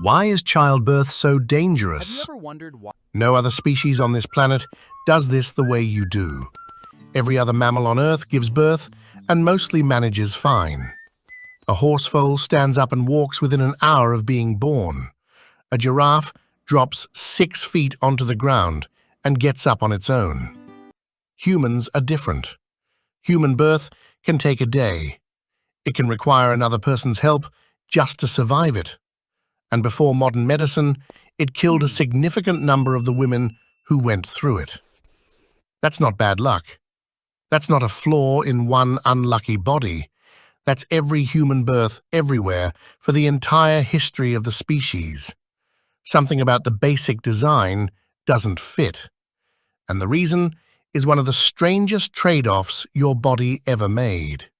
Why is childbirth so Have you dangerous? ever wondered why? No other species on this planet does this the way you do. Every other mammal on Earth gives birth and mostly manages fine. A horse foal stands up and walks within an hour of being born. A giraffe drops 6 feet onto the ground and gets up on its own. Humans are different. Human birth can take a day. It can require another person's help just to survive it. And before modern medicine, it killed a significant number of the women who went through it. That's not bad luck. That's not a flaw in one unlucky body. That's every human birth everywhere for the entire history of the species. Something about the basic design doesn't fit. And the reason is one of the strangest trade-offs your body ever made.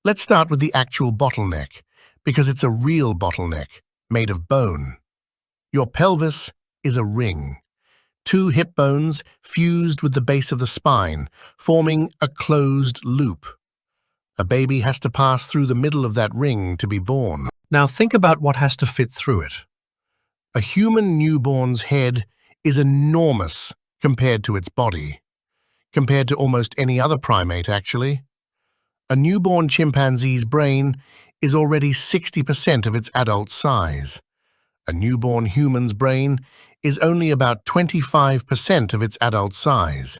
Let's start with the actual bottleneck, because it's a real bottleneck, made of bone. Your pelvis is a ring. 2 hip bones fused with the base of the spine, forming a closed loop. A baby has to pass through the middle of that ring to be born. Now think about what has to fit through it. A human newborn's head is enormous compared to its body, compared to almost any other primate, actually. A newborn chimpanzee's brain is already 60% of its adult size. A newborn human's brain is only about 25% of its adult size,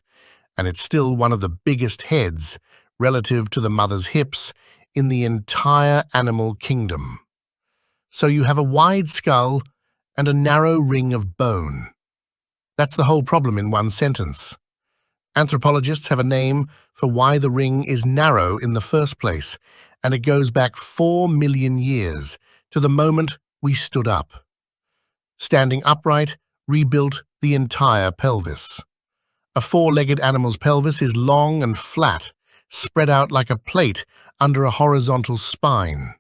and it's still one of the biggest heads relative to the mother's hips in the entire animal kingdom. So you have a wide skull and a narrow ring of bone. That's the whole problem in one sentence. Anthropologists have a name for why the ring is narrow in the first place, and it goes back 4 million years to the moment we stood up. Standing upright rebuilt the entire pelvis. A 4-legged animal's pelvis is long and flat, spread out like a plate under a horizontal spine.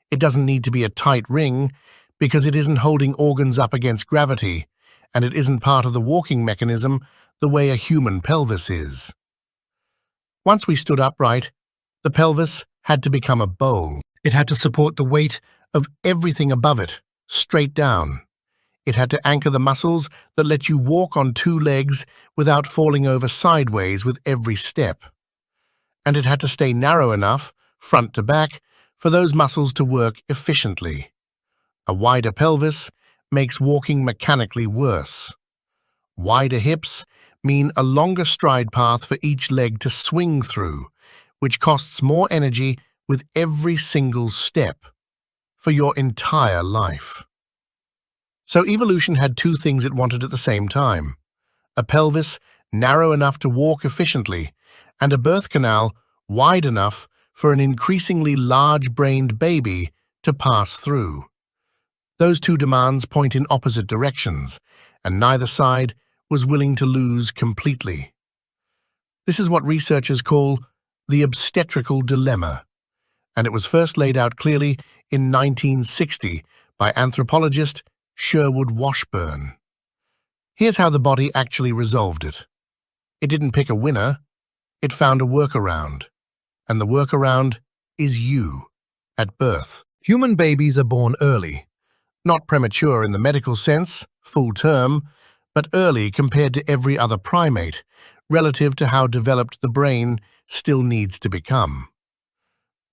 It doesn't need to be a tight ring because it isn't holding organs up against gravity, and it isn't part of the walking mechanism the way a human pelvis is. Once we stood upright, the pelvis had to become a bowl. It had to support the weight Of everything above it, straight down. It had to anchor the muscles that let you walk on 2 legs without falling over sideways with every step. And it had to stay narrow enough, front to back, for those muscles to work efficiently. A wider pelvis makes walking mechanically worse. Wider hips mean a longer stride path for each leg to swing through, which costs more energy with every single step for your entire life. So evolution had 2 things it wanted at the same time: a pelvis narrow enough to walk efficiently, and a birth canal wide enough for an increasingly large-brained baby to pass through. Those 2 demands point in opposite directions, and neither side was willing to lose completely. This is what researchers call the obstetrical dilemma, and it was first laid out clearly in 1960 by anthropologist Sherwood Washburn. Here's how the body actually resolved it. It didn't pick a winner, it found a workaround. And the workaround is you, at birth. Human babies are born early. Not premature in the medical sense, full term, but early compared to every other primate, relative to how developed the brain still needs to become.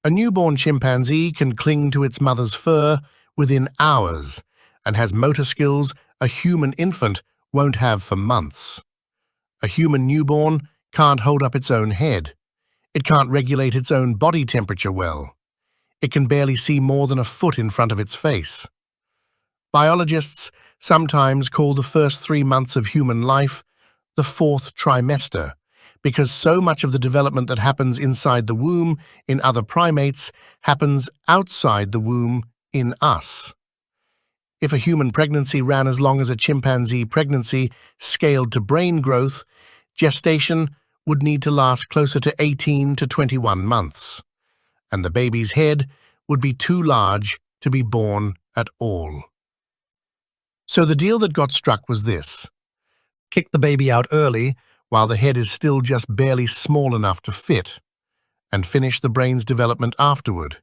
A newborn chimpanzee can cling to its mother's fur within hours and has motor skills a human infant won't have for months. A human newborn can't hold up its own head. It can't regulate its own body temperature well. It can barely see more than a foot in front of its face. Biologists sometimes call the first 3 months of human life the 4th trimester, because so much of the development that happens inside the womb in other primates happens outside the womb in us. If a human pregnancy ran as long as a chimpanzee pregnancy scaled to brain growth, gestation would need to last closer to 18 to 21 months, and the baby's head would be too large to be born at all. So the deal that got struck was this: Kick the baby out early while the head is still just barely small enough to fit, and finish the brain's development afterward,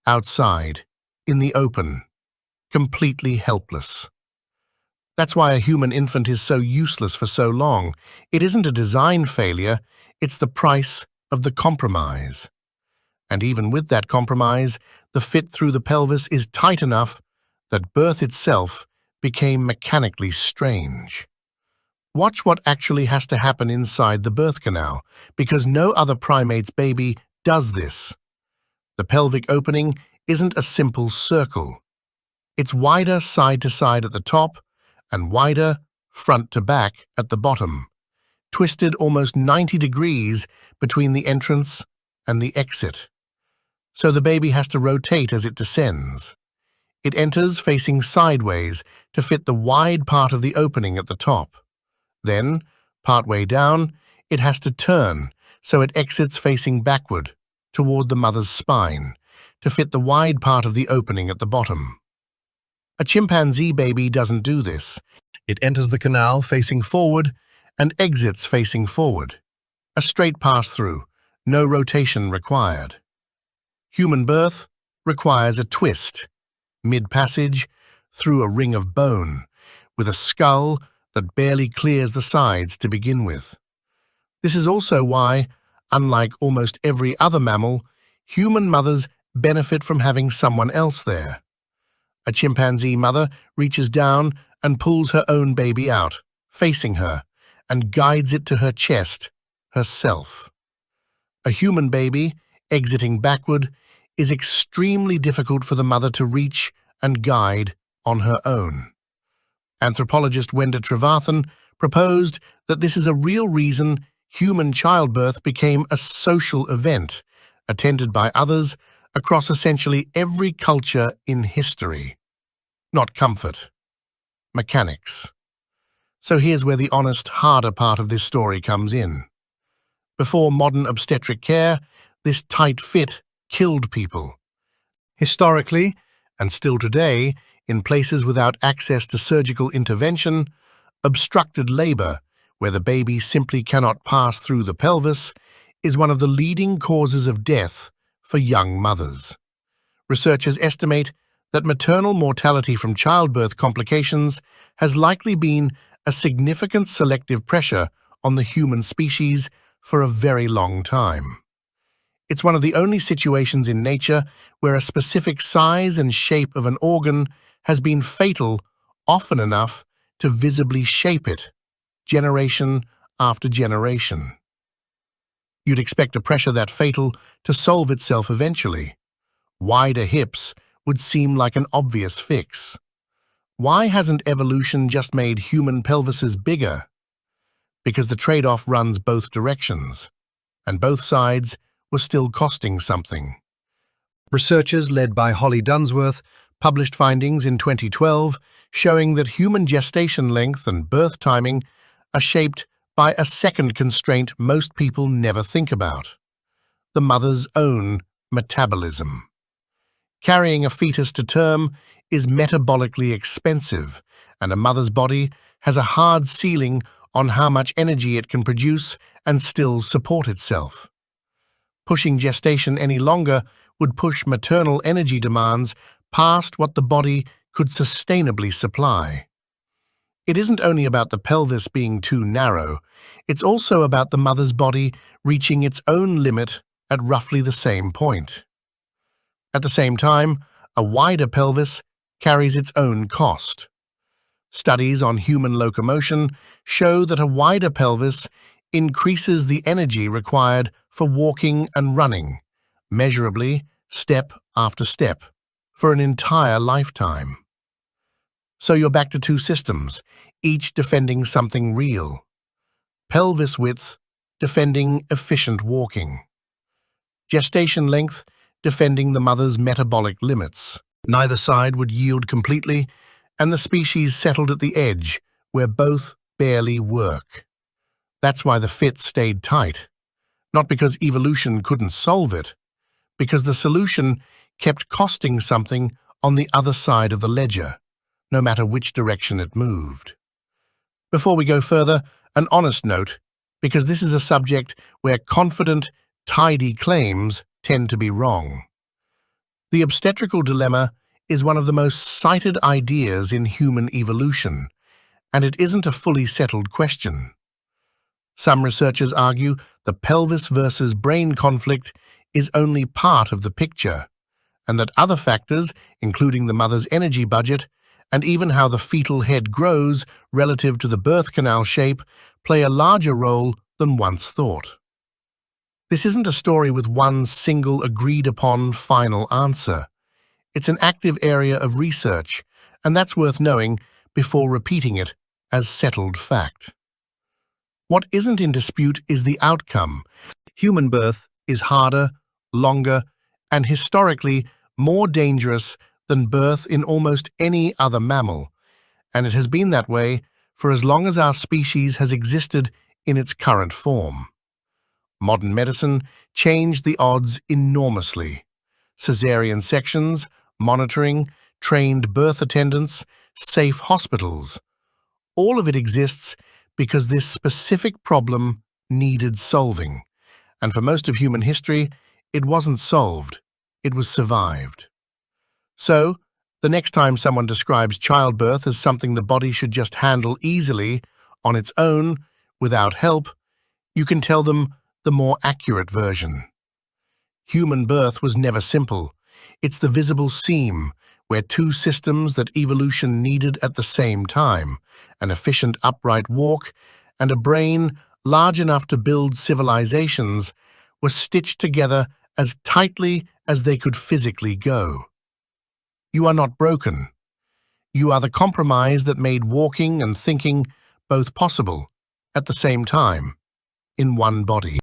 outside, in the open, completely helpless. That's why a human infant is so useless for so long. It isn't a design failure, it's the price of the compromise. And even with that compromise, the fit through the pelvis is tight enough that birth itself became mechanically strange. Watch what actually has to happen inside the birth canal, because no other primate's baby does this. The pelvic opening isn't a simple circle. It's wider side to side at the top and wider front to back at the bottom, twisted almost 90 degrees between the entrance and the exit. So the baby has to rotate as it descends. It enters facing sideways to fit the wide part of the opening at the top. Then, partway down, it has to turn so it exits facing backward toward the mother's spine to fit the wide part of the opening at the bottom. A chimpanzee baby doesn't do this. It enters the canal facing forward and exits facing forward. A straight pass-through, no rotation required. Human birth requires a twist, mid-passage, through a ring of bone, with a skull that barely clears the sides to begin with. This is also why, unlike almost every other mammal, human mothers benefit from having someone else there. A chimpanzee mother reaches down and pulls her own baby out, facing her, and guides it to her chest, herself. A human baby, exiting backward, is extremely difficult for the mother to reach and guide on her own. Anthropologist Wenda Trevathan proposed that this is a real reason human childbirth became a social event, attended by others across essentially every culture in history. Not comfort. Mechanics. So here's where the honest, harder part of this story comes in. Before modern obstetric care, this tight fit killed people. Historically, and still today, in places without access to surgical intervention, obstructed labor, where the baby simply cannot pass through the pelvis, is one of the leading causes of death for young mothers. Researchers estimate that maternal mortality from childbirth complications has likely been a significant selective pressure on the human species for a very long time. It's one of the only situations in nature where a specific size and shape of an organ has been fatal often enough to visibly shape it, generation after generation. You'd expect a pressure that fatal to solve itself eventually. Wider hips would seem like an obvious fix. Why hasn't evolution just made human pelvises bigger? Because the trade-off runs both directions, and both sides were still costing something. Researchers led by Holly Dunsworth published findings in 2012 showing that human gestation length and birth timing are shaped by a second constraint most people never think about: the mother's own metabolism. Carrying a fetus to term is metabolically expensive, and a mother's body has a hard ceiling on how much energy it can produce and still support itself. Pushing gestation any longer would push maternal energy demands past what the body could sustainably supply. It isn't only about the pelvis being too narrow, it's also about the mother's body reaching its own limit at roughly the same point. At the same time, a wider pelvis carries its own cost. Studies on human locomotion show that a wider pelvis increases the energy required for walking and running, measurably, step after step, for an entire lifetime. So you're back to two systems, each defending something real. Pelvis width defending efficient walking. Gestation length defending the mother's metabolic limits. Neither side would yield completely, and the species settled at the edge, where both barely work. That's why the fit stayed tight. Not because evolution couldn't solve it, because the solution kept costing something on the other side of the ledger, no matter which direction it moved. Before we go further, an honest note, because this is a subject where confident, tidy claims tend to be wrong. The obstetrical dilemma is one of the most cited ideas in human evolution, and it isn't a fully settled question. Some researchers argue the pelvis versus brain conflict is only part of the picture, and that other factors, including the mother's energy budget and even how the fetal head grows relative to the birth canal shape, play a larger role than once thought. This isn't a story with one single agreed-upon final answer. It's an active area of research, and that's worth knowing before repeating it as settled fact. What isn't in dispute is the outcome. Human birth is harder, longer, and historically more dangerous than birth in almost any other mammal, and it has been that way for as long as our species has existed in its current form. Modern medicine changed the odds enormously. Caesarean sections, monitoring, trained birth attendants, safe hospitals. All of it exists because this specific problem needed solving, and for most of human history, it wasn't solved, it was survived. So, the next time someone describes childbirth as something the body should just handle easily, on its own, without help, you can tell them the more accurate version. Human birth was never simple. It's the visible seam, where two systems that evolution needed at the same time, an efficient upright walk and a brain large enough to build civilizations, were stitched together as tightly as they could physically go. You are not broken. You are the compromise that made walking and thinking both possible at the same time, in one body.